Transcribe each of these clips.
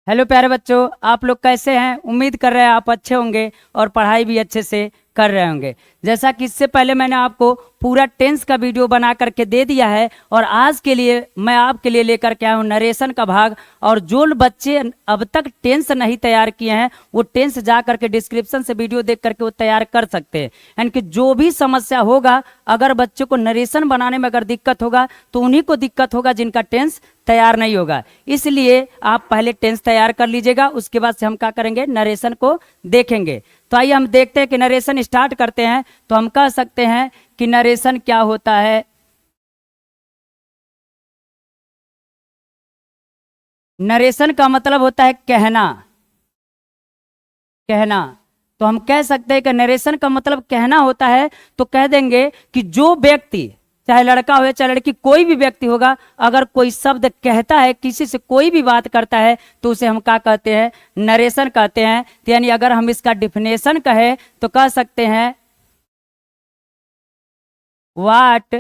Hello प्यारे बच्चों, आप लोग कैसे हैं? उम्मीद कर रहे हैं आप अच्छे होंगे और पढ़ाई भी अच्छे से कर रहे होंगे। जैसा कि इससे पहले मैंने आपको पूरा टेंस का वीडियो बना करके दे दिया है और आज के लिए मैं आपके लिए लेकर के आया हूँ नरेशन का भाग। और जो बच्चे अब तक टेंस नहीं तैयार किए हैं वो टेंस जा करके डिस्क्रिप्शन से वीडियो देख करके वो तैयार कर सकते हैं। यानी कि जो भी समस्या होगा, अगर बच्चों को नरेशन बनाने में अगर दिक्कत होगा तो उन्हीं को दिक्कत होगा जिनका टेंस तैयार नहीं होगा। इसलिए आप पहले टेंस तैयार कर लीजिएगा, उसके बाद से हम क्या करेंगे, नरेशन को देखेंगे। तो आइए हम देखते हैं कि नरेशन स्टार्ट करते हैं। तो हम कह सकते हैं कि नरेशन क्या होता है। नरेशन का मतलब होता है कहना। कहना तो हम कह सकते हैं कि नरेशन का मतलब कहना होता है। तो कह देंगे कि जो व्यक्ति, चाहे लड़का हो या चाहे लड़की, कोई भी व्यक्ति होगा, अगर कोई शब्द कहता है, किसी से कोई भी बात करता है, तो उसे हम क्या कहते हैं, नरेशन कहते हैं। तो यानी अगर हम इसका डिफिनेशन कहें तो कह सकते हैं what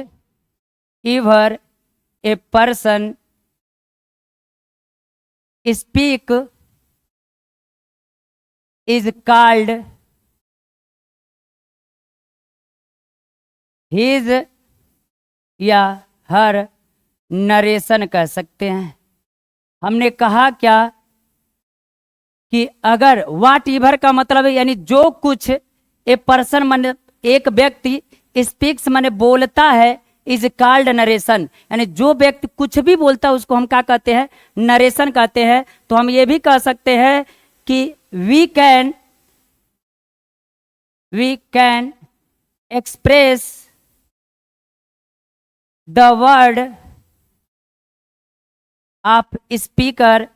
ever a person speak is called his या हर नरेशन कह सकते हैं। हमने कहा क्या कि अगर वाट एवर का मतलब है यानी जो कुछ, ए पर्सन मन एक व्यक्ति, स्पीक्स माने बोलता है, इज कॉल्ड नरेशन यानी जो व्यक्ति कुछ भी बोलता है उसको हम क्या कहते हैं, नरेशन कहते हैं। तो हम ये भी कह सकते हैं कि we can express the word of speaker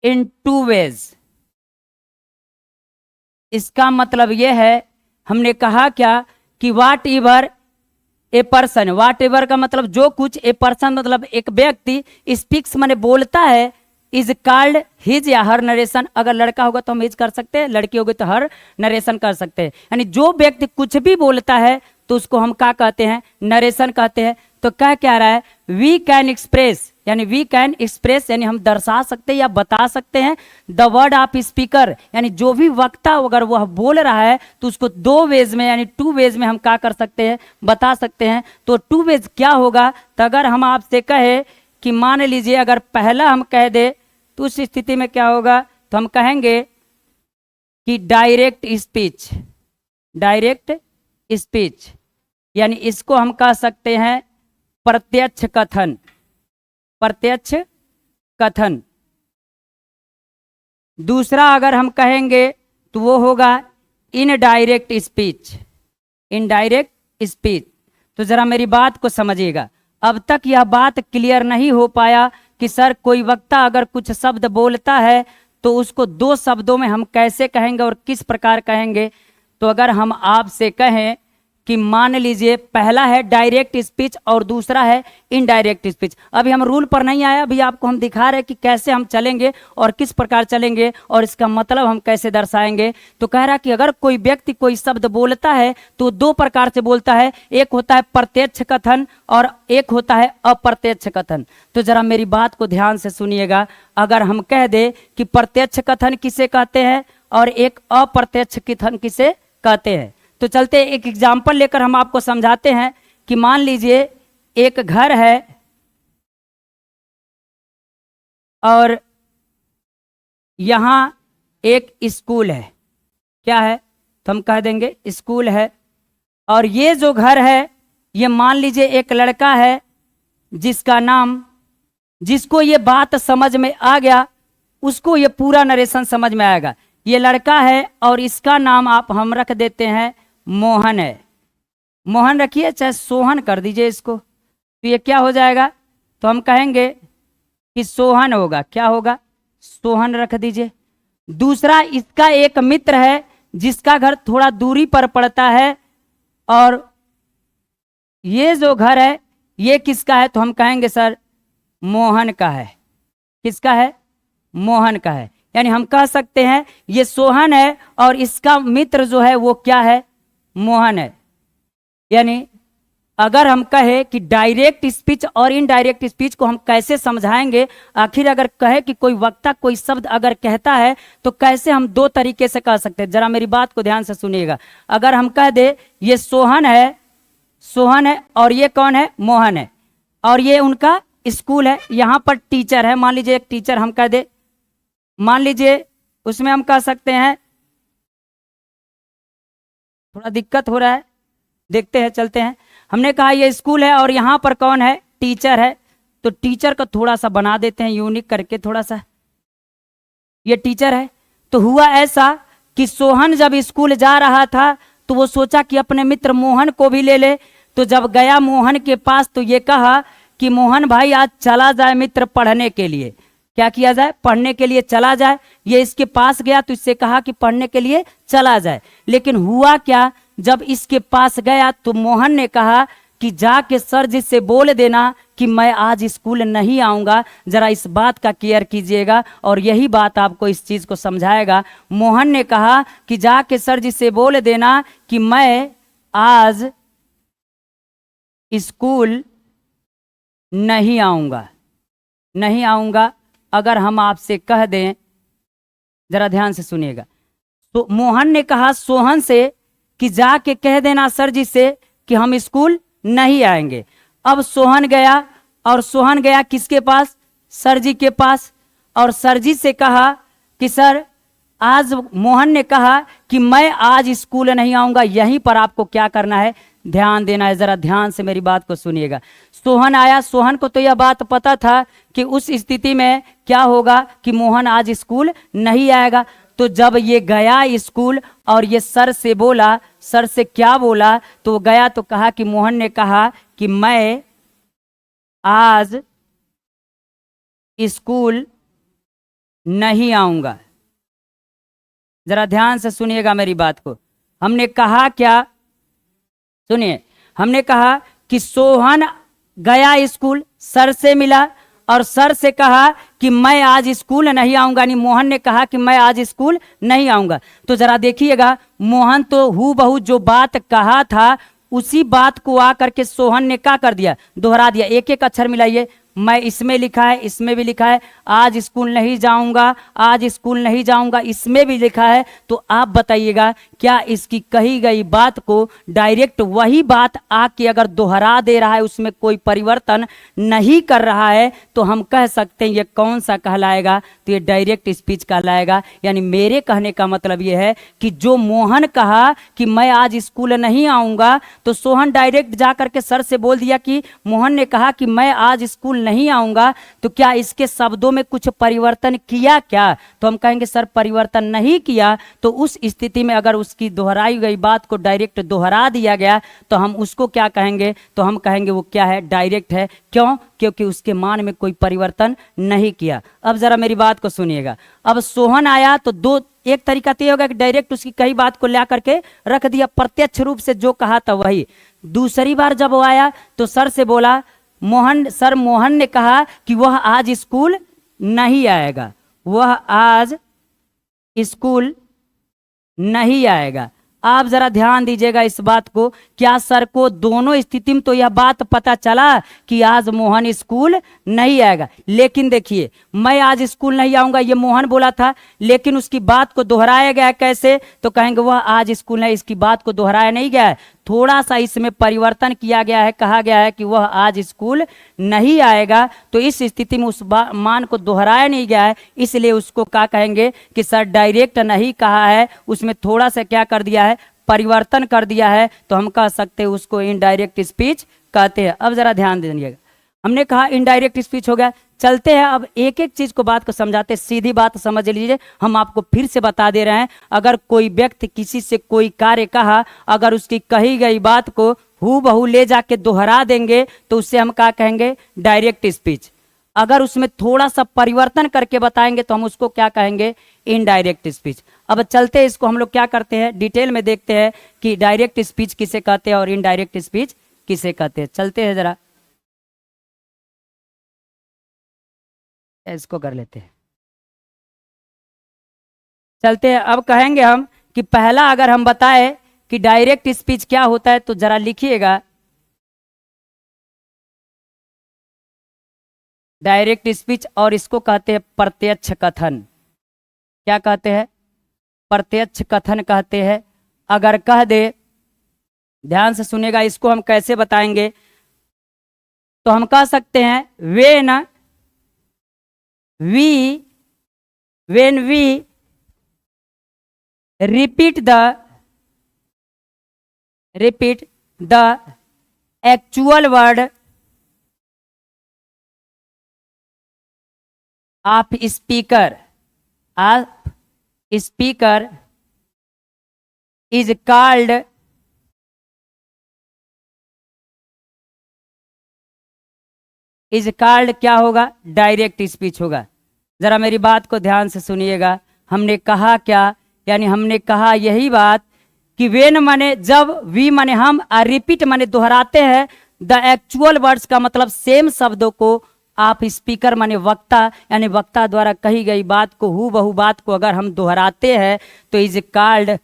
in two ways. इसका मतलब यह है, हमने कहा क्या कि whatever a person, whatever का मतलब जो कुछ, ए पर्सन मतलब एक व्यक्ति, स्पीक्स माने बोलता है, इज कॉल्ड हिज या हर नरेशन। अगर लड़का होगा तो हम हिज कर सकते हैं, लड़की होगी तो हर नरेशन कर सकते हैं। यानी जो व्यक्ति कुछ भी बोलता है तो उसको हम क्या कहते हैं, नरेशन कहते हैं। तो क्या रहा है, वी कैन एक्सप्रेस यानी वी कैन एक्सप्रेस यानी हम दर्शा सकते हैं या बता सकते हैं द वर्ड ऑफ स्पीकर यानी जो भी वक्ता अगर वह बोल रहा है तो उसको दो वेज में यानी टू वेज में हम क्या कर सकते हैं, बता सकते हैं। तो टू वेज क्या होगा, तो अगर हम आपसे कहे कि मान लीजिए अगर पहला हम कह दे तो उस स्थिति में क्या होगा, तो हम कहेंगे कि डायरेक्ट स्पीच। डायरेक्ट स्पीच यानी इसको हम कह सकते हैं प्रत्यक्ष कथन। प्रत्यक्ष कथन। दूसरा अगर हम कहेंगे तो वो होगा इनडायरेक्ट स्पीच। Indirect speech. तो जरा मेरी बात को समझिएगा, अब तक यह बात क्लियर नहीं हो पाया कि सर कोई वक्ता अगर कुछ शब्द बोलता है तो उसको दो शब्दों में हम कैसे कहेंगे और किस प्रकार कहेंगे। तो अगर हम आपसे कहें कि मान लीजिए पहला है डायरेक्ट स्पीच और दूसरा है इनडायरेक्ट स्पीच। अभी हम रूल पर नहीं आया, अभी आपको हम दिखा रहे हैं कि कैसे हम चलेंगे और किस प्रकार चलेंगे और इसका मतलब हम कैसे दर्शाएंगे। तो कह रहा कि अगर कोई व्यक्ति कोई शब्द बोलता है तो दो प्रकार से बोलता है, एक होता है प्रत्यक्ष कथन और एक होता है अप्रत्यक्ष कथन। तो जरा मेरी बात को ध्यान से सुनिएगा, अगर हम कह दे कि प्रत्यक्ष कथन किसे कहते हैं और एक अप्रत्यक्ष कथन किसे कहते हैं, तो चलते एक एग्जाम्पल लेकर हम आपको समझाते हैं कि मान लीजिए एक घर है और यहां एक स्कूल है। क्या है, तो हम कह देंगे स्कूल है। और ये जो घर है ये मान लीजिए एक लड़का है जिसका नाम, जिसको ये बात समझ में आ गया उसको ये पूरा नरेशन समझ में आएगा। ये लड़का है और इसका नाम आप हम रख देते हैं मोहन है। मोहन रखिए, चाहे सोहन कर दीजिए इसको, तो ये क्या हो जाएगा, तो हम कहेंगे कि सोहन होगा। क्या होगा, सोहन रख दीजिए। दूसरा इसका एक मित्र है जिसका घर थोड़ा दूरी पर पड़ता है और ये जो घर है ये किसका है, तो हम कहेंगे सर मोहन का है। किसका है, मोहन का है। यानी हम कह सकते हैं ये सोहन है और इसका मित्र जो है वो क्या है, मोहन है। यानी अगर हम कहे कि डायरेक्ट स्पीच और इनडायरेक्ट स्पीच को हम कैसे समझाएंगे, आखिर अगर कहे कि कोई वक्ता कोई शब्द अगर कहता है तो कैसे हम दो तरीके से कह सकते हैं, जरा मेरी बात को ध्यान से सुनिएगा। अगर हम कह दे ये सोहन है और ये कौन है, मोहन है, और ये उनका स्कूल है, यहां पर टीचर है, मान लीजिए एक टीचर हम कह दे, मान लीजिए उसमें हम कह सकते हैं, थोड़ा दिक्कत हो रहा है, देखते हैं चलते हैं। हमने कहा ये स्कूल है और यहां पर कौन है, टीचर है, तो टीचर को थोड़ा सा बना देते हैं यूनिक करके, थोड़ा सा, ये टीचर है। तो हुआ ऐसा कि सोहन जब स्कूल जा रहा था तो वो सोचा कि अपने मित्र मोहन को भी ले ले। तो जब गया मोहन के पास तो ये कहा कि मोहन भाई आज चला जाए मित्र पढ़ने के लिए, क्या किया जाए, पढ़ने के लिए चला जाए। ये इसके पास गया तो इससे कहा कि पढ़ने के लिए चला जाए। लेकिन हुआ क्या, जब इसके पास गया तो मोहन ने कहा कि जाके सर जी से बोल देना कि मैं आज स्कूल नहीं आऊंगा। जरा इस बात का केयर कीजिएगा और यही बात आपको इस चीज को समझाएगा। मोहन ने कहा कि जाके सर जी से बोल देना कि मैं आज स्कूल नहीं आऊंगा। अगर हम आपसे कह दें, जरा ध्यान से सुनिएगा, तो मोहन ने कहा सोहन से कि जाके कह देना सर जी से कि हम स्कूल नहीं आएंगे। अब सोहन गया किसके पास, सर जी के पास, और सर जी से कहा कि सर आज मोहन ने कहा कि मैं आज स्कूल नहीं आऊंगा। यहीं पर आपको क्या करना है, ध्यान देना है, जरा ध्यान से मेरी बात को सुनिएगा। सोहन आया, सोहन को तो यह बात पता था कि उस स्थिति में क्या होगा कि मोहन आज स्कूल नहीं आएगा। तो जब ये गया स्कूल और ये सर से बोला, सर से क्या बोला, तो वो गया तो कहा कि मोहन ने कहा कि मैं आज स्कूल नहीं आऊंगा। जरा ध्यान से सुनिएगा मेरी बात को। हमने कहा क्या, सुनिए, हमने कहा कि सोहन गया स्कूल, सर से मिला और सर से कहा कि मैं आज स्कूल नहीं आऊंगा, नहीं मोहन ने कहा कि मैं आज स्कूल नहीं आऊंगा। तो जरा देखिएगा, मोहन तो हूबहू जो बात कहा था उसी बात को आकर के सोहन ने क्या कर दिया, दोहरा दिया। एक एक अक्षर मिलाइए, मैं इसमें लिखा है, इसमें भी लिखा है आज स्कूल नहीं जाऊंगा, आज स्कूल नहीं जाऊंगा, इसमें भी लिखा है। तो आप बताइएगा क्या इसकी कही गई बात को डायरेक्ट वही बात आके अगर दोहरा दे रहा है, उसमें कोई परिवर्तन नहीं कर रहा है, तो हम कह सकते हैं ये कौन सा कहलाएगा, तो ये डायरेक्ट स्पीच कहलाएगा। यानी मेरे कहने का मतलब ये है कि जो मोहन कहा कि मैं आज स्कूल नहीं आऊंगा, तो सोहन डायरेक्ट जाकर के सर से बोल दिया कि मोहन ने कहा कि मैं आज स्कूल नहीं आऊंगा, तो क्या इसके शब्दों में कुछ परिवर्तन किया क्या, तो हम कहेंगे सर परिवर्तन नहीं किया। तो उस स्थिति में अगर उसकी दोहराई गई बात को डायरेक्ट दोहरा दिया गया तो हम उसको क्या कहेंगे, तो हम कहेंगे वो क्या है, डायरेक्ट है। क्यों, क्योंकि उसके मान में कोई परिवर्तन नहीं किया। अब जरा मेरी बात को सुनिएगा। अब सोहन आया तो दो, एक तरीका तो ये होगा कि डायरेक्ट उसकी कई बात को ला करके रख दिया, प्रत्यक्ष रूप से जो कहा था वही। दूसरी बार जब वो आया तो सर से बोला, मोहन ने कहा कि वह आज स्कूल नहीं आएगा, वह आज स्कूल नहीं आएगा। आप जरा ध्यान दीजिएगा इस बात को, क्या सर को दोनों स्थिति में तो यह बात पता चला कि आज मोहन स्कूल नहीं आएगा, लेकिन देखिए मैं आज स्कूल नहीं आऊंगा ये मोहन बोला था, लेकिन उसकी बात को दोहराया गया कैसे, तो कहेंगे वह आज स्कूल नहीं, इसकी बात को दोहराया नहीं गया है, थोड़ा सा इसमें परिवर्तन किया गया है, कहा गया है कि वह आज स्कूल नहीं आएगा। तो इस स्थिति में उस मान को दोहराया नहीं गया है, इसलिए उसको क्या कहेंगे कि सर डायरेक्ट नहीं कहा है, उसमें थोड़ा सा क्या कर दिया है, परिवर्तन कर दिया है, तो हम कह सकते हैं उसको इनडायरेक्ट स्पीच कहते हैं। अब जरा ध्यान दीजिएगा, हमने कहा इनडायरेक्ट स्पीच हो गया। चलते हैं अब एक एक चीज को बात को समझाते, सीधी बात समझ लीजिए। हम आपको फिर से बता दे रहे हैं, अगर कोई व्यक्ति किसी से कोई कार्य कहा, अगर उसकी कही गई बात को हूबहू ले जाके दोहरा देंगे तो उससे हम क्या कहेंगे, डायरेक्ट स्पीच। अगर उसमें थोड़ा सा परिवर्तन करके बताएंगे तो हम उसको क्या कहेंगे, इनडायरेक्ट स्पीच। अब चलते हैं, इसको हम लोग क्या करते हैं डिटेल में देखते हैं कि डायरेक्ट स्पीच किसे कहते हैं और इनडायरेक्ट स्पीच किसे कहते हैं। चलते हैं जरा, इसको कर लेते हैं, चलते हैं। अब कहेंगे हम कि पहला अगर हम बताएं कि डायरेक्ट स्पीच क्या होता है तो जरा लिखिएगा, डायरेक्ट स्पीच, और इसको कहते हैं प्रत्यक्ष कथन। क्या कहते हैं? प्रत्यक्ष कथन कहते हैं। अगर कह दे, ध्यान से सुनेगा, इसको हम कैसे बताएंगे, तो हम कह सकते हैं when we when we repeat the actual word of speaker is called क्या होगा? डायरेक्ट स्पीच होगा। जरा मेरी बात को ध्यान से सुनिएगा। हमने कहा क्या? यानी हमने कहा यही बात कि वेन माने जब, वी माने हम, और रिपीट माने दोहराते हैं द एक्चुअल वर्ड्स का मतलब सेम शब्दों को, आप स्पीकर माने वक्ता, यानी वक्ता द्वारा कही गई बात को, हु बहु बात को अगर हम दोहराते हैं तो इज कॉल्ड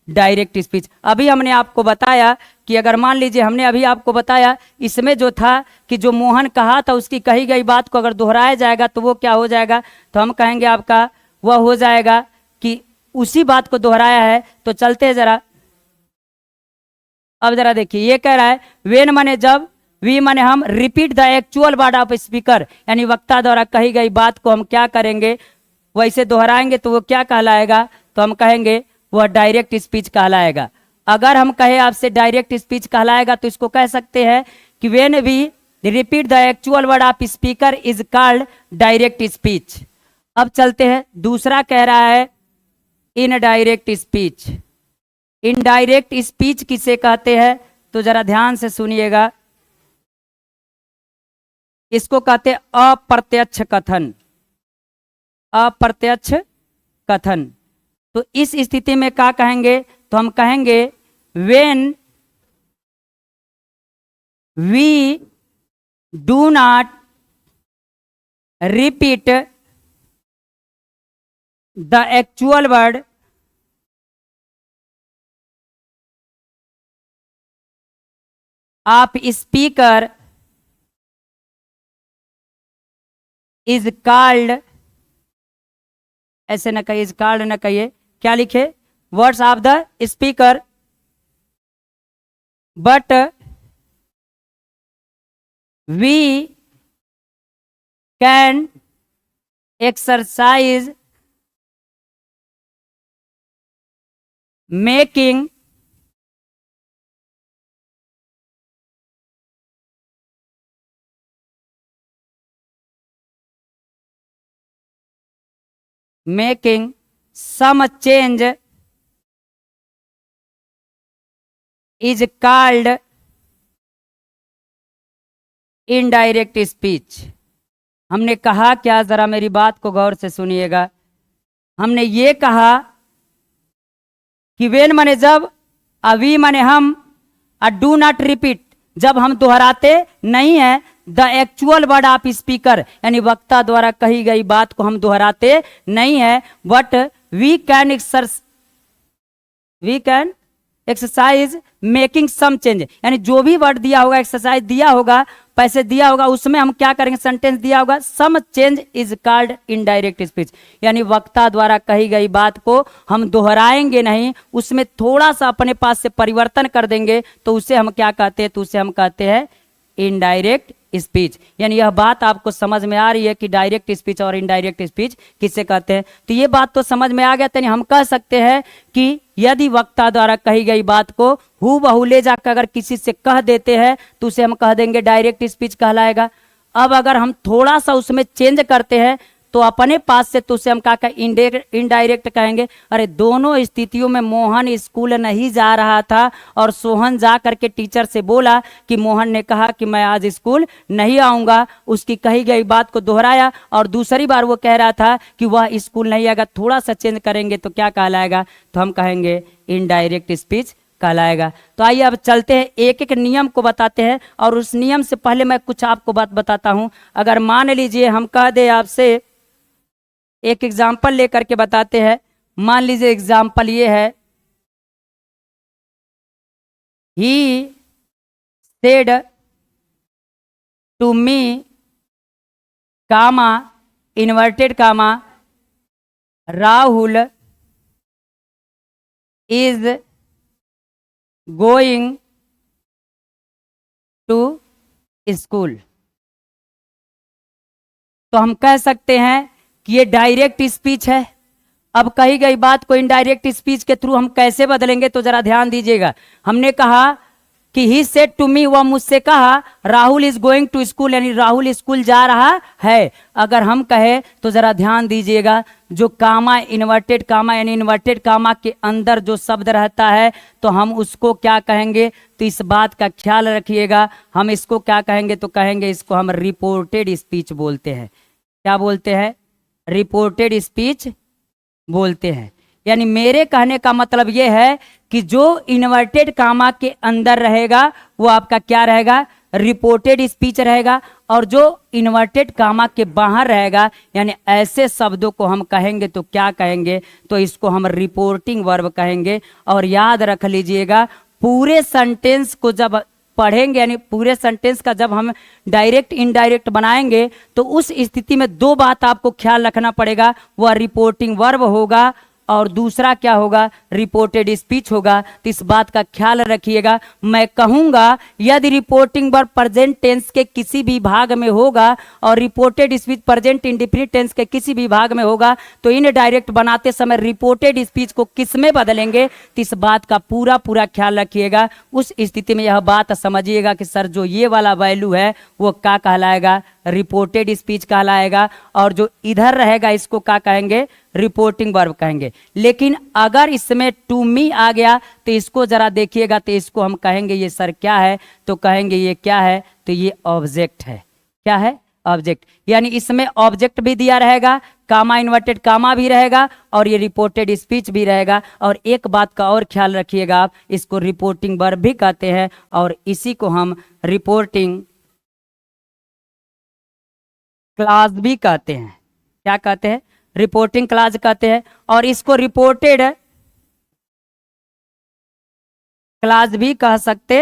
डायरेक्ट स्पीच। अभी हमने आपको बताया कि अगर मान लीजिए, हमने अभी आपको बताया इसमें जो था कि जो मोहन कहा था उसकी कही गई बात को अगर दोहराया जाएगा तो वो क्या हो जाएगा? तो हम कहेंगे आपका वह हो जाएगा कि उसी बात को दोहराया है। तो चलते हैं जरा, अब जरा देखिए, ये कह रहा है वेन माने जब, वी माने हम, repeat the actual word of speaker, यानी वक्ता द्वारा कही गई बात को हम क्या करेंगे? वैसे दोहराएंगे तो वो क्या कहलाएगा? तो हम कहेंगे वह डायरेक्ट स्पीच कहलाएगा। अगर हम कहे आपसे डायरेक्ट स्पीच कहलाएगा तो इसको कह सकते हैं कि when we repeat the actual word of speaker is called direct speech. अब चलते हैं, दूसरा कह रहा है इनडायरेक्ट स्पीच। इनडायरेक्ट स्पीच किसे कहते हैं? तो जरा ध्यान से सुनिएगा, इसको कहते हैं अप्रत्यक्ष कथन। अप्रत्यक्ष कथन। तो इस स्थिति में क्या कहेंगे? तो हम कहेंगे when we do not repeat the actual word of speaker is called, ऐसे न कहिए इज कॉल्ड, न कहिए, क्या लिखे? Words of the speaker, but we can exercise making some change is called indirect speech. हमने कहा क्या? जरा मेरी बात को गौर से सुनिएगा। हमने ये कहा कि वेन माने जब, अवी माने हम, और डू नॉट रिपीट जब हम दोहराते नहीं है the actual word of speaker, यानी वक्ता द्वारा कही गई बात को हम दोहराते नहीं है, but we can exercise making some change, यानी जो भी वर्ड दिया होगा, एक्सरसाइज दिया होगा, पैसे दिया होगा, उसमें हम क्या करेंगे? सेंटेंस दिया होगा, some change is called indirect speech, यानी वक्ता द्वारा कही गई बात को हम दोहराएंगे नहीं, उसमें थोड़ा सा अपने पास से परिवर्तन कर देंगे तो उसे हम क्या कहते हैं? तो उसे हम कहते हैं इनडायरेक्ट स्पीच। यानी यह बात आपको समझ में आ रही है कि डायरेक्ट स्पीच और इनडायरेक्ट स्पीच किसे कहते हैं? तो ये बात तो समझ में आ गया। तो हम कह सकते हैं कि यदि वक्ता द्वारा कही गई बात को हु बहु ले जाकर अगर किसी से कह देते हैं तो उसे हम कह देंगे डायरेक्ट स्पीच कहलाएगा। अब अगर हम थोड़ा सा उसमें चेंज करते हैं तो अपने पास से, तो उसे हम क्या इनडायरेक्ट कहेंगे। अरे दोनों स्थितियों में मोहन स्कूल नहीं जा रहा था और सोहन जा करके टीचर से बोला कि मोहन ने कहा कि मैं आज स्कूल नहीं आऊँगा, उसकी कही गई बात को दोहराया, और दूसरी बार वो कह रहा था कि वह स्कूल नहीं आएगा, थोड़ा सा चेंज करेंगे तो क्या कहलाएगा? तो हम कहेंगे इनडायरेक्ट स्पीच कहलाएगा। तो आइए अब चलते हैं, एक एक नियम को बताते हैं, और उस नियम से पहले मैं कुछ आपको बात बताता हूं। अगर मान लीजिए हम कह दे आपसे, एक एग्जाम्पल लेकर के बताते हैं। मान लीजिए एग्जाम्पल ये है, he said to me comma inverted comma Rahul is going to school. तो हम कह सकते हैं कि ये डायरेक्ट स्पीच है। अब कही गई बात को इनडायरेक्ट स्पीच के थ्रू हम कैसे बदलेंगे, तो जरा ध्यान दीजिएगा। हमने कहा कि ही सेड टू मी, वह मुझसे कहा, Rahul is going to school, यानी राहुल स्कूल जा रहा है। अगर हम कहे तो जरा ध्यान दीजिएगा, जो कामा इन्वर्टेड कामा यानी इन्वर्टेड कामा के अंदर जो शब्द रहता है तो हम उसको क्या कहेंगे, तो इस बात का ख्याल रखिएगा। हम इसको क्या कहेंगे, तो कहेंगे इसको हम रिपोर्टेड स्पीच बोलते हैं। क्या बोलते हैं? रिपोर्टेड स्पीच बोलते हैं। यानी मेरे कहने का मतलब यह है कि जो इन्वर्टेड कामा के अंदर रहेगा वो आपका क्या रहेगा, रिपोर्टेड स्पीच रहेगा, और जो इन्वर्टेड कामा के बाहर रहेगा यानी ऐसे शब्दों को हम कहेंगे तो क्या कहेंगे, तो इसको हम रिपोर्टिंग वर्ब कहेंगे। और याद रख लीजिएगा, पूरे सेंटेंस को जब पढ़ेंगे यानी पूरे सेंटेंस का जब हम डायरेक्ट इनडायरेक्ट बनाएंगे तो उस स्थिति में दो बात आपको ख्याल रखना पड़ेगा, वह रिपोर्टिंग वर्ब होगा और दूसरा क्या होगा, रिपोर्टेड स्पीच होगा। तो इस बात का ख्याल रखिएगा। मैं कहूंगा यदि रिपोर्टिंग वर्ब प्रेजेंट टेंस के किसी भी भाग में होगा और reported speech present indefinite tense के किसी भी भाग में होगा तो इनडायरेक्ट बनाते समय रिपोर्टेड स्पीच को किस में बदलेंगे, तो इस बात का पूरा पूरा ख्याल रखिएगा। उस स्थिति में यह बात समझिएगा कि सर जो ये वाला वैल्यू है वो क्या कहलाएगा, रिपोर्टेड स्पीच कहलाएगा, और जो इधर रहेगा इसको क्या कहेंगे, रिपोर्टिंग वर्ब कहेंगे। लेकिन अगर इसमें टू मी आ गया तो इसको जरा देखिएगा, तो इसको हम कहेंगे ये सर क्या है, तो कहेंगे ये क्या है, तो ये ऑब्जेक्ट है। क्या है? ऑब्जेक्ट। यानी इसमें ऑब्जेक्ट भी दिया रहेगा, कामा इन्वर्टेड कामा भी रहेगा और ये रिपोर्टेड स्पीच भी रहेगा। और एक बात का और ख्याल रखिएगा, आप इसको रिपोर्टिंग वर्ब भी कहते हैं और इसी को हम रिपोर्टिंग क्लास भी कहते हैं। क्या कहते हैं? रिपोर्टिंग क्लास कहते हैं। और इसको रिपोर्टेड क्लास भी कह सकते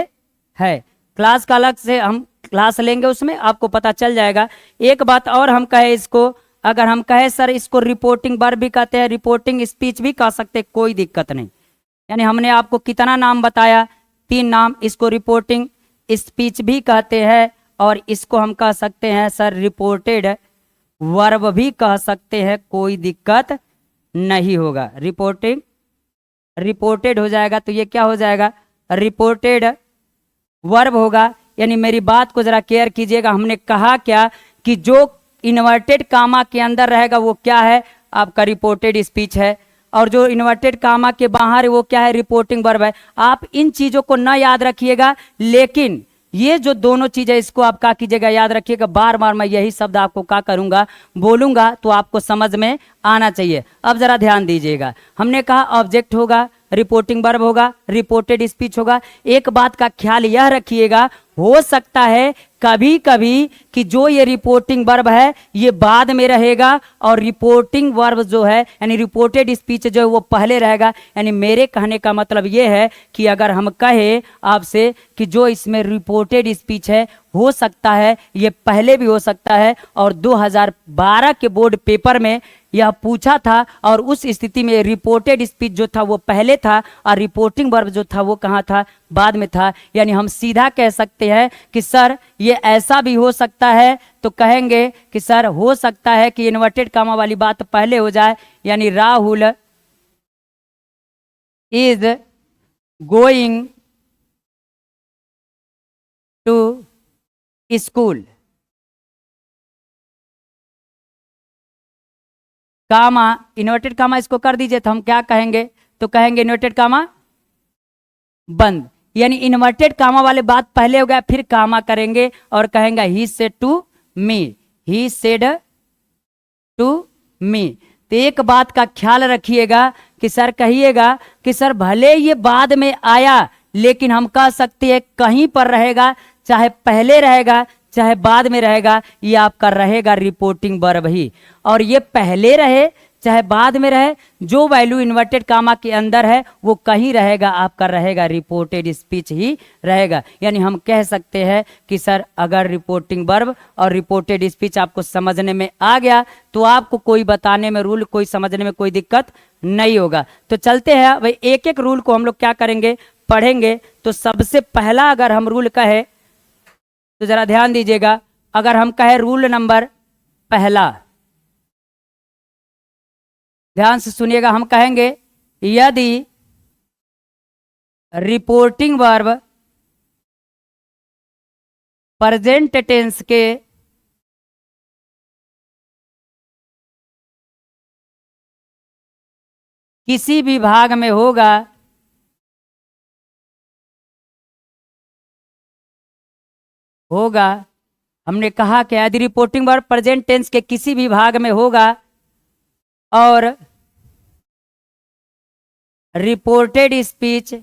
हैं। क्लास का अलग से हम क्लास लेंगे, उसमें आपको पता चल जाएगा। एक बात और हम कहे इसको, अगर हम कहे सर इसको रिपोर्टिंग वर्ब भी कहते हैं, रिपोर्टिंग स्पीच भी कह सकते हैं, कोई दिक्कत नहीं। यानी हमने आपको कितना नाम बताया, 3 नाम। इसको रिपोर्टिंग स्पीच भी कहते हैं और इसको हम कह सकते हैं सर रिपोर्टेड वर्ब भी कह सकते हैं, कोई दिक्कत नहीं होगा। रिपोर्टेड हो जाएगा तो ये क्या हो जाएगा, रिपोर्टेड वर्ब होगा। यानी मेरी बात को जरा केयर कीजिएगा। हमने कहा क्या कि जो इन्वर्टेड कामा के अंदर रहेगा वो क्या है, आपका रिपोर्टेड स्पीच है, और जो इन्वर्टेड कामा के बाहर है वो क्या है, रिपोर्टिंग वर्ब है। आप इन चीजों को ना याद रखिएगा, लेकिन ये जो दोनों चीजें इसको आप क्या कीजिएगा, याद रखिएगा। बार बार मैं यही शब्द आपको क्या करूंगा, बोलूंगा, तो आपको समझ में आना चाहिए। अब जरा ध्यान दीजिएगा, हमने कहा ऑब्जेक्ट होगा, रिपोर्टिंग वर्ब होगा, रिपोर्टेड स्पीच होगा। एक बात का ख्याल यह रखिएगा, हो सकता है कभी कभी कि जो ये रिपोर्टिंग वर्ब है ये बाद में रहेगा और रिपोर्टिंग वर्ब जो है यानी रिपोर्टेड स्पीच जो है वो पहले रहेगा। यानी मेरे कहने का मतलब ये है कि अगर हम कहे आपसे कि जो इसमें रिपोर्टेड स्पीच है, हो सकता है ये पहले भी हो सकता है, और 2012 के बोर्ड पेपर में यह पूछा था और उस स्थिति में रिपोर्टेड स्पीच जो था वो पहले था और रिपोर्टिंग वर्ब जो था वो कहाँ था, बाद में था। यानी हम सीधा कह सकते हैं कि सर ये ऐसा भी हो सकता है, तो कहेंगे कि सर हो सकता है कि इन्वर्टेड कामा वाली बात पहले हो जाए, यानी Rahul is going to school, comma inverted comma इसको कर दीजिए तो हम क्या कहेंगे, तो कहेंगे इन्वर्टेड कामा बंद। यानी इन्वर्टेड कामा वाले बात पहले हो गया, फिर कामा करेंगे और कहेंगे he said to me, he said to me. तो एक बात का ख्याल रखिएगा कि सर कहिएगा कि सर भले ये बाद में आया लेकिन हम कह सकते हैं कहीं पर रहेगा, चाहे पहले रहेगा चाहे बाद में रहेगा, ये आपका रहेगा रिपोर्टिंग वर्ब ही। और ये पहले रहे चाहे बाद में रहे, जो वैल्यू इन्वर्टेड कामा के अंदर है वो कहीं रहेगा, आपका रहेगा रिपोर्टेड स्पीच ही रहेगा। यानी हम कह सकते हैं कि सर अगर रिपोर्टिंग वर्ब और रिपोर्टेड स्पीच आपको समझने में आ गया तो आपको कोई बताने में रूल, कोई समझने में कोई दिक्कत नहीं होगा। तो चलते हैं भाई, एक एक रूल को हम लोग क्या करेंगे, पढ़ेंगे। तो सबसे पहला अगर हम रूल कहे तो जरा ध्यान दीजिएगा, अगर हम कहे रूल नंबर पहला, ध्यान से सुनिएगा, हम कहेंगे यदि रिपोर्टिंग वर्ब प्रेजेंट टेंस के किसी भी भाग में होगा हमने कहा कि यदि रिपोर्टिंग वर्ब प्रेजेंट टेंस के किसी भी भाग में होगा और रिपोर्टेड स्पीच,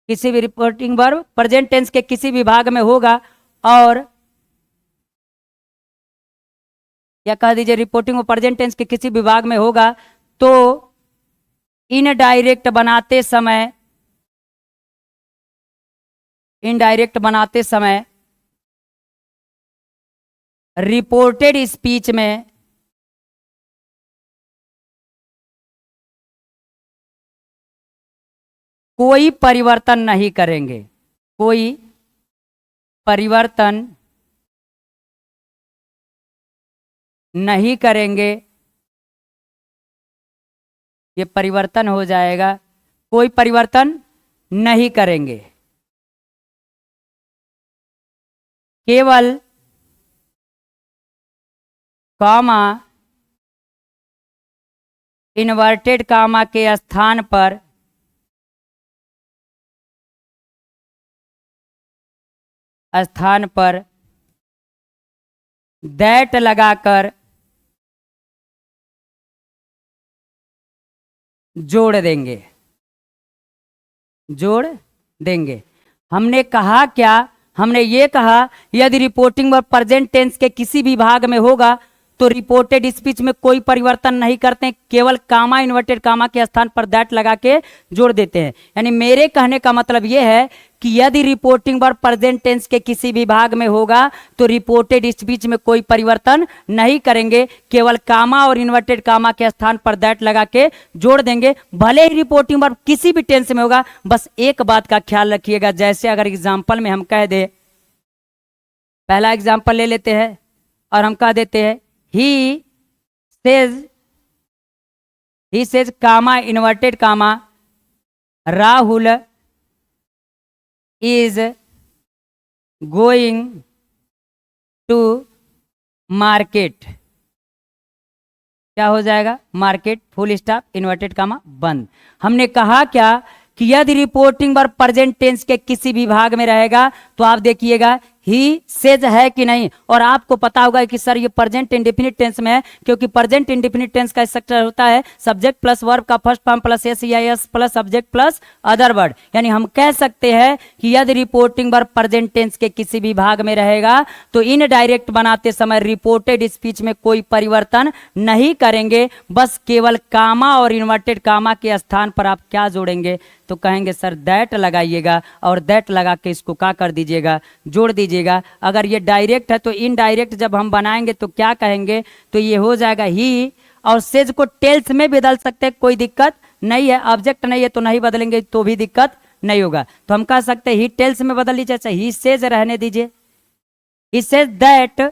किसी भी रिपोर्टिंग वर्ब प्रेजेंट टेंस के किसी भी भाग में होगा और या कह दीजिए रिपोर्टिंग वर्ब प्रेजेंट टेंस के किसी भी भाग में होगा तो इनडायरेक्ट बनाते समय रिपोर्टेड स्पीच में कोई परिवर्तन नहीं करेंगे, कोई परिवर्तन नहीं करेंगे। ये परिवर्तन हो जाएगा, कोई परिवर्तन नहीं करेंगे, केवल कामा इन्वर्टेड कामा के स्थान पर दैट लगाकर जोड़ देंगे। हमने कहा क्या, हमने ये कहा यदि रिपोर्टिंग वर्ब प्रेजेंट टेंस के किसी भी भाग में होगा तो रिपोर्टेड स्पीच में कोई परिवर्तन नहीं करते, केवल कामा इन्वर्टेड कामा के स्थान पर दैट लगा के जोड़ देते हैं। यानी मेरे कहने का मतलब यह है कि यदि रिपोर्टिंग वर्ब प्रेजेंट टेंस के किसी भी भाग में होगा तो रिपोर्टेड स्पीच में कोई परिवर्तन नहीं करेंगे, केवल कामा और इन्वर्टेड कामा के स्थान पर दैट लगा के जोड़ देंगे, भले ही रिपोर्टिंग वर्ब किसी भी टेंस में होगा। बस एक बात का ख्याल रखिएगा, जैसे अगर एग्जाम्पल में हम कह दे, पहला एग्जाम्पल ले लेते हैं और हम कह देते हैं he says comma inverted comma Rahul is going to market, क्या हो जाएगा, market full stop inverted comma बंद। हमने कहा क्या कि यदि रिपोर्टिंग वर्ब प्रेजेंट टेंस के किसी भी भाग में रहेगा तो आप देखिएगा ही सेज है कि नहीं, और आपको पता होगा कि सर ये प्रेजेंट इंडेफिनिट टेंस में है, क्योंकि प्रेजेंट इंडेफिनिट टेंस का स्ट्रक्चर होता है सब्जेक्ट प्लस वर्ब का फर्स्ट फॉर्म प्लस एस या S plus subject plus other word. यानी हम कह सकते हैं कि यदि रिपोर्टिंग वर्ब प्रेजेंट टेंस के किसी भी भाग में रहेगा तो इनडायरेक्ट बनाते समय रिपोर्टेड स्पीच में कोई परिवर्तन नहीं करेंगे, बस केवल कामा और इन्वर्टेड कामा के स्थान पर आप क्या जोड़ेंगे, तो कहेंगे सर दैट लगाइएगा और दैट लगा के इसको क्या कर दीजिएगा, जोड़ दीजिएगा। अगर ये डायरेक्ट है तो इनडायरेक्ट जब हम बनाएंगे तो क्या कहेंगे, तो ये हो जाएगा ही, और सेज को टेल्स में बदल सकते हैं, कोई दिक्कत नहीं है, ऑब्जेक्ट नहीं है तो नहीं बदलेंगे तो भी दिक्कत नहीं होगा। तो हम कह सकते हैं ही टेल्स में बदल लीजिए, अच्छा ही सेज रहने दीजिए, ही सेज दैट।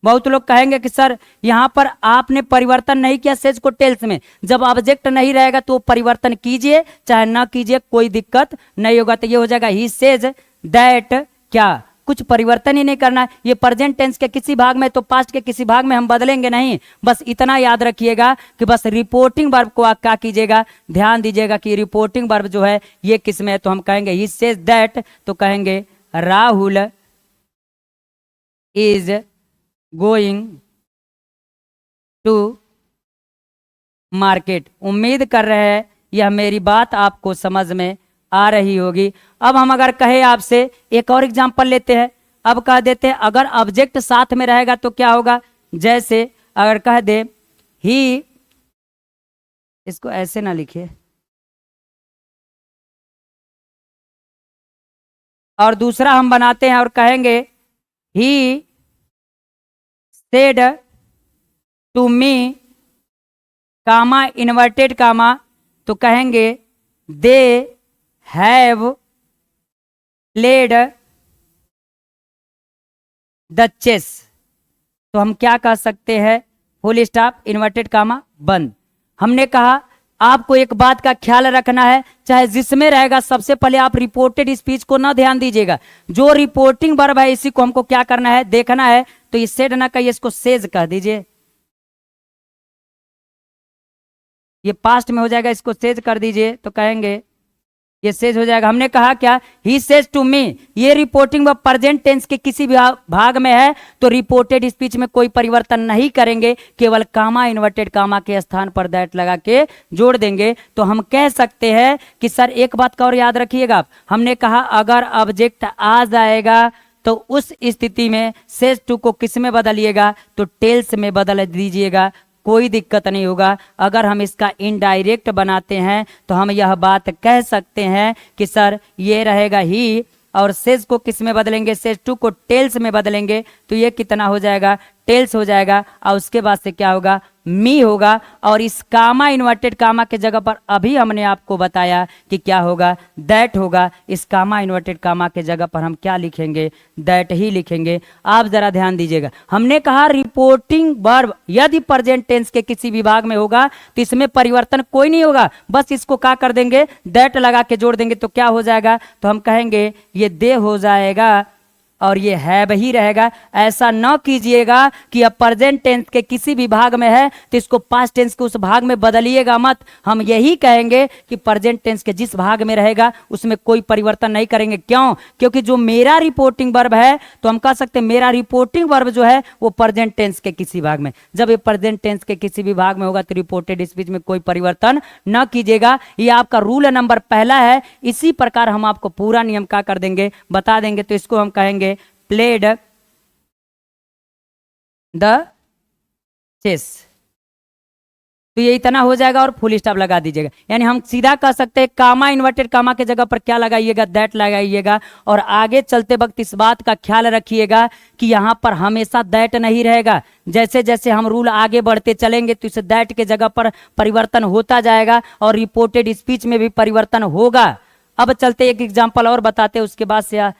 बहुत लोग कहेंगे कि सर यहाँ पर आपने परिवर्तन नहीं किया सेज को टेल्स में, जब ऑब्जेक्ट नहीं रहेगा तो परिवर्तन कीजिए चाहे ना कीजिए कोई दिक्कत नहीं होगा। तो ये हो जाएगा ही सेज दैट, क्या कुछ परिवर्तन ही नहीं करना है। ये प्रेजेंट टेंस के किसी भाग में तो पास्ट के किसी भाग में हम बदलेंगे नहीं, बस इतना याद रखिएगा कि बस रिपोर्टिंग वर्ब को आप क्या कीजिएगा, ध्यान दीजिएगा कि रिपोर्टिंग वर्ब जो है ये किस में है, तो हम कहेंगे ही सेज दैट, तो कहेंगे Rahul is going to market. उम्मीद कर रहे हैं यह मेरी बात आपको समझ में आ रही होगी। अब हम अगर कहे आपसे एक और एग्जांपल लेते हैं, अब कह देते हैं अगर ऑब्जेक्ट साथ में रहेगा तो क्या होगा, जैसे अगर कह दे ही, इसको ऐसे ना लिखिए, और दूसरा हम बनाते हैं और कहेंगे he said to me comma inverted comma, तो कहेंगे they have played the chess. तो हम क्या कह सकते हैं, फुल स्टॉप इन्वर्टेड कामा बंद। हमने कहा आपको एक बात का ख्याल रखना है, चाहे जिसमें रहेगा सबसे पहले आप रिपोर्टेड स्पीच को ना ध्यान दीजिएगा, जो रिपोर्टिंग वर्ब है इसी को हमको क्या करना है, देखना है। तो ये सेड ना कहिए, इसको सेज कह दीजिए, ये पास्ट में हो जाएगा, इसको सेज कर दीजिए, तो कहेंगे ये सेज हो जाएगा। हमने कहा क्या, ही सेज टू मी, ये रिपोर्टिंग व प्रेजेंट टेंस के किसी भी भाग में है तो रिपोर्टेड स्पीच में कोई परिवर्तन नहीं करेंगे, केवल कामा इन्वर्टेड कामा के स्थान पर दैट लगा के जोड़ देंगे। तो हम कह सकते हैं कि सर एक बात का और याद रखिएगा, हमने कहा अगर ऑब्जेक्ट आ जाएगा तो उस स्थिति में सेज टू को किस में बदलिएगा, तो टेल्स में बदल दीजिएगा, कोई दिक्कत नहीं होगा। अगर हम इसका इनडायरेक्ट बनाते हैं तो हम यह बात कह सकते हैं कि सर ये रहेगा ही, और सेज को किस में बदलेंगे, सेज टू को टेल्स में बदलेंगे, तो ये कितना हो जाएगा, टेल्स हो जाएगा, और उसके बाद से क्या होगा, मी होगा। और इस कामा इन्वर्टेड कामा के जगह पर अभी हमने आपको बताया कि क्या होगा, दैट होगा। इस कामा इन्वर्टेड कामा के जगह पर हम क्या लिखेंगे, दैट ही लिखेंगे। आप जरा ध्यान दीजिएगा, हमने कहा रिपोर्टिंग वर्ब यदि प्रेजेंट टेंस के किसी विभाग में होगा तो इसमें परिवर्तन कोई नहीं होगा, बस इसको क्या कर देंगे, दैट लगा के जोड़ देंगे, तो क्या हो जाएगा, तो हम कहेंगे ये दे हो जाएगा और ये हैव ही रहेगा। ऐसा न कीजिएगा कि अब प्रेजेंट टेंस के किसी भी भाग में है तो इसको पास्ट टेंस के उस भाग में बदलिएगा मत। हम यही कहेंगे कि प्रेजेंट टेंस के जिस भाग में रहेगा उसमें कोई परिवर्तन नहीं करेंगे। क्यों, क्योंकि जो मेरा रिपोर्टिंग वर्ब है तो हम कह सकते हैं मेरा रिपोर्टिंग वर्ब जो है वो प्रेजेंट टेंस के किसी भाग में, जब ये प्रेजेंट टेंस के किसी भी भाग में होगा तो रिपोर्टेड स्पीच में कोई परिवर्तन न कीजिएगा। ये आपका रूल नंबर पहला है। इसी प्रकार हम आपको पूरा नियम क्या कर देंगे, बता देंगे। तो इसको हम कहेंगे प्लेड द चेस, तो ये इतना हो जाएगा और फुल स्टॉप लगा दीजिएगा। यानी हम सीधा कह सकते हैं कामा इन्वर्टेड कामा के जगह पर क्या लगाइएगा, दैट लगाइएगा। और आगे चलते वक्त इस बात का ख्याल रखिएगा कि यहां पर हमेशा दैट नहीं रहेगा। जैसे जैसे हम रूल आगे बढ़ते चलेंगे तो इस दैट के जगह पर परिवर्तन होता जाएगा और रिपोर्टेड स्पीच में भी परिवर्तन होगा। अब चलते एक एग्जाम्पल और बताते, उसके बाद से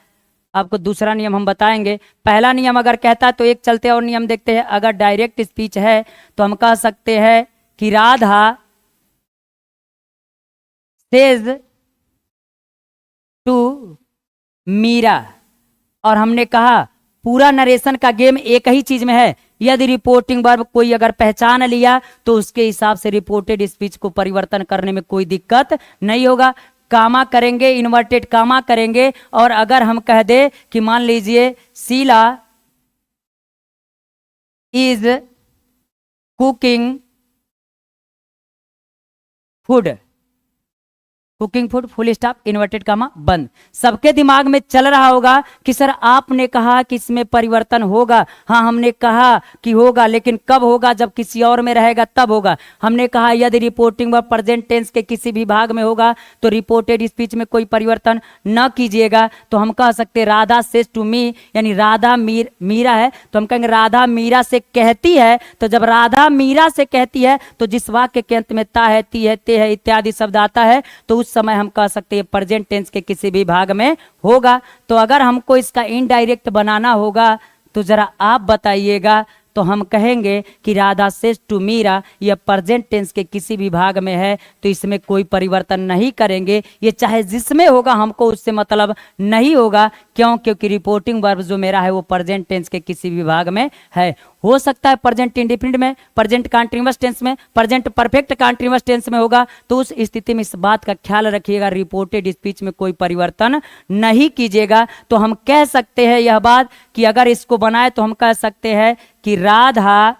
आपको दूसरा नियम हम बताएंगे। पहला नियम अगर कहता है तो एक चलते और नियम देखते हैं। अगर डायरेक्ट स्पीच है तो हम कह सकते हैं कि राधा सेज टू मीरा, और हमने कहा पूरा नरेशन का गेम एक ही चीज में है। यदि रिपोर्टिंग वर्ब कोई अगर पहचान लिया तो उसके हिसाब से रिपोर्टेड स्पीच को परिवर्तन करने में कोई दिक्कत नहीं होगा। कामा करेंगे, इन्वर्टेड कामा करेंगे, और अगर हम कह दे कि मान लीजिए Sheela is cooking food, cooking food full stop inverted comma बंद। सबके दिमाग में चल रहा होगा कि सर आपने कहा कि इसमें परिवर्तन होगा। हाँ हमने कहा कि होगा, लेकिन कब होगा, जब किसी और में रहेगा तब होगा। हमने कहा यदि रिपोर्टिंग व प्रेजेंट टेंस के किसी भी भाग में होगा तो रिपोर्टेड स्पीच में कोई परिवर्तन न कीजिएगा। तो हम कह सकते राधा सेज टू मी, यानी राधा मीरा है तो हम कहेंगे राधा मीरा से कहती है। तो जब राधा मीरा से कहती है तो जिस वाक्य के अंत में ता है, ती है, ते है इत्यादि शब्द आता है तो समय हम कह सकते हैं प्रेजेंट टेंस के किसी भी भाग में होगा। तो अगर हमको इसका इनडायरेक्ट बनाना होगा तो जरा आप बताइएगा। तो हम कहेंगे कि राधा सेज टू मीरा, यह प्रेजेंट टेंस के किसी भी भाग में है तो इसमें कोई परिवर्तन नहीं करेंगे। ये चाहे जिसमें होगा हमको उससे मतलब नहीं होगा। क्यों, क्योंकि रिपोर्टिंग वर्ब जो मेरा है वो प्रेजेंट टेंस के किसी भी भाग में है। हो सकता है प्रेजेंट इंडिफिनिट में, प्रेजेंट कंटीन्यूअस टेंस में, प्रेजेंट परफेक्ट कंटीन्यूअस टेंस में होगा। तो उस स्थिति में इस बात का ख्याल रखिएगा, रिपोर्टेड स्पीच में कोई परिवर्तन नहीं कीजिएगा। तो हम कह सकते हैं यह बात कि अगर इसको बनाए तो हम कह सकते हैं कि राधा,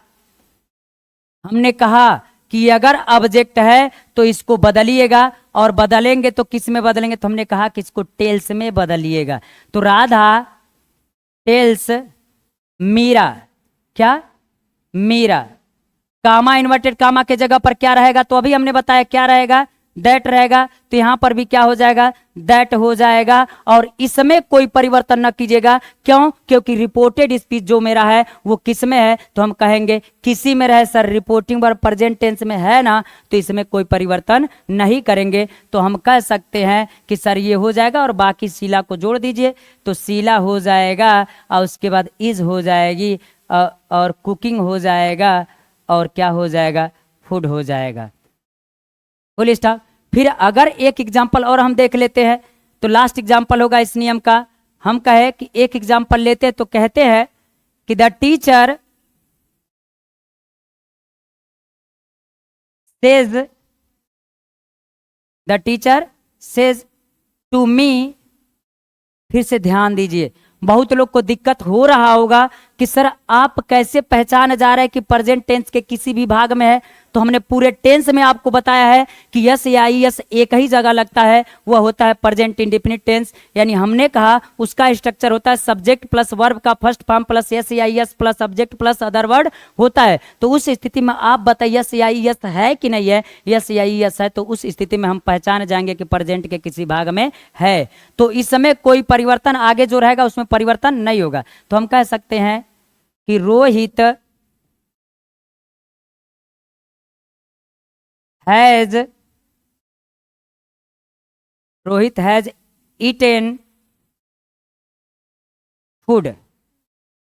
हमने कहा कि अगर ऑब्जेक्ट है तो इसको बदलिएगा, और बदलेंगे तो किस में बदलेंगे, तो हमने कहा कि इसको टेल्स में बदलिएगा। तो राधा टेल्स मीरा, क्या मीरा, कामा इन्वर्टेड कामा के जगह पर क्या रहेगा, तो अभी हमने बताया क्या रहेगा, दैट रहेगा। तो यहां पर भी क्या हो जाएगा, दैट हो जाएगा। और इसमें कोई परिवर्तन न कीजिएगा, क्यों, क्योंकि रिपोर्टेड स्पीच जो मेरा है वो किस में है, तो हम कहेंगे किसी में रहे। Sir reporting verb present tense में है ना, तो इसमें कोई परिवर्तन नहीं करेंगे। तो हम कह सकते हैं कि सर ये हो जाएगा और बाकी शीला को जोड़ दीजिए, तो शीला हो जाएगा और उसके बाद इज हो जाएगी और कुकिंग हो जाएगा और क्या हो जाएगा, फूड हो जाएगा। Full stop. फिर अगर एक एग्जाम्पल और हम देख लेते हैं, तो लास्ट एग्जाम्पल होगा इस नियम का। हम कहे कि एक एग्जाम्पल लेते तो कहते हैं कि the teacher says to me. फिर से ध्यान दीजिए, बहुत लोग को दिक्कत हो रहा होगा कि सर आप कैसे पहचान जा रहे हैं कि प्रेजेंट टेंस के किसी भी भाग में है। तो हमने पूरे टेंस में आपको बताया है कि यस या यस एक ही जगह लगता है, वह होता है प्रेजेंट इंडेफिनिट टेंस। यानी हमने कहा उसका स्ट्रक्चर होता है सब्जेक्ट प्लस वर्ब का फर्स्ट फॉर्म प्लस यस या yes plus subject plus other word होता है। तो उस स्थिति में आप बताइए यस या यस है कि नहीं है, यस या यस है, तो उस स्थिति में हम पहचान जाएंगे कि प्रेजेंट के किसी भाग में है। तो इस समय कोई परिवर्तन आगे जो रहेगा उसमें परिवर्तन नहीं होगा। तो हम कह सकते हैं कि Rohit has eaten food.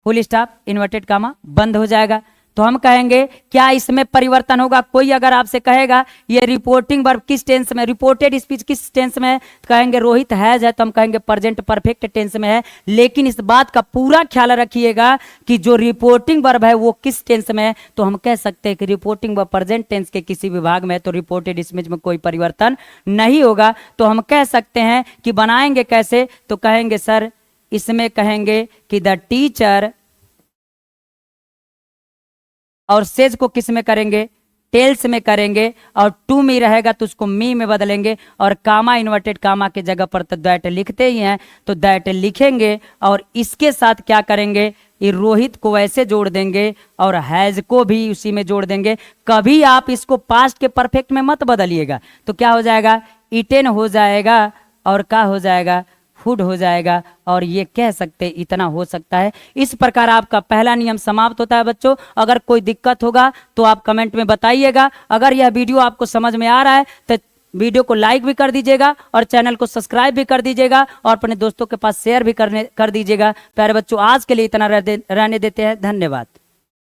Full stop, inverted comma बंद हो जाएगा। तो हम कहेंगे क्या इसमें परिवर्तन होगा। कोई अगर आपसे कहेगा ये रिपोर्टिंग वर्ब किस टेंस में, रिपोर्टेड स्पीच किस टेंस में है, तो कहेंगे रोहित हैज है, तो हम कहेंगे प्रेजेंट परफेक्ट टेंस में है। लेकिन इस बात का पूरा ख्याल रखिएगा कि जो रिपोर्टिंग वर्ब है वो किस टेंस में है। तो हम कह सकते हैं कि रिपोर्टिंग वर्ब प्रेजेंट टेंस के किसी विभाग में है, तो रिपोर्टेड स्पीच में कोई परिवर्तन नहीं होगा। तो हम कह सकते हैं कि बनाएंगे कैसे, तो कहेंगे सर इसमें कहेंगे कि द टीचर, और सेज को किस में करेंगे, टेल्स में करेंगे, और टू मी रहेगा तो उसको मी में बदलेंगे, और कामा इन्वर्टेड कामा के जगह पर तो दैट लिखते ही हैं, तो दैट लिखेंगे और इसके साथ क्या करेंगे, ये रोहित को ऐसे जोड़ देंगे और हैज को भी उसी में जोड़ देंगे। कभी आप इसको पास्ट के परफेक्ट में मत बदलिएगा, तो क्या हो जाएगा, ईटेन हो जाएगा और क्या हो जाएगा, फूड हो जाएगा। और ये कह सकते इतना हो सकता है। इस प्रकार आपका पहला नियम समाप्त होता है बच्चों। अगर कोई दिक्कत होगा तो आप कमेंट में बताइएगा। अगर यह वीडियो आपको समझ में आ रहा है तो वीडियो को लाइक भी कर दीजिएगा और चैनल को सब्सक्राइब भी कर दीजिएगा और अपने दोस्तों के पास शेयर भी कर दीजिएगा। प्यारे बच्चों आज के लिए इतना रहने देते हैं, धन्यवाद।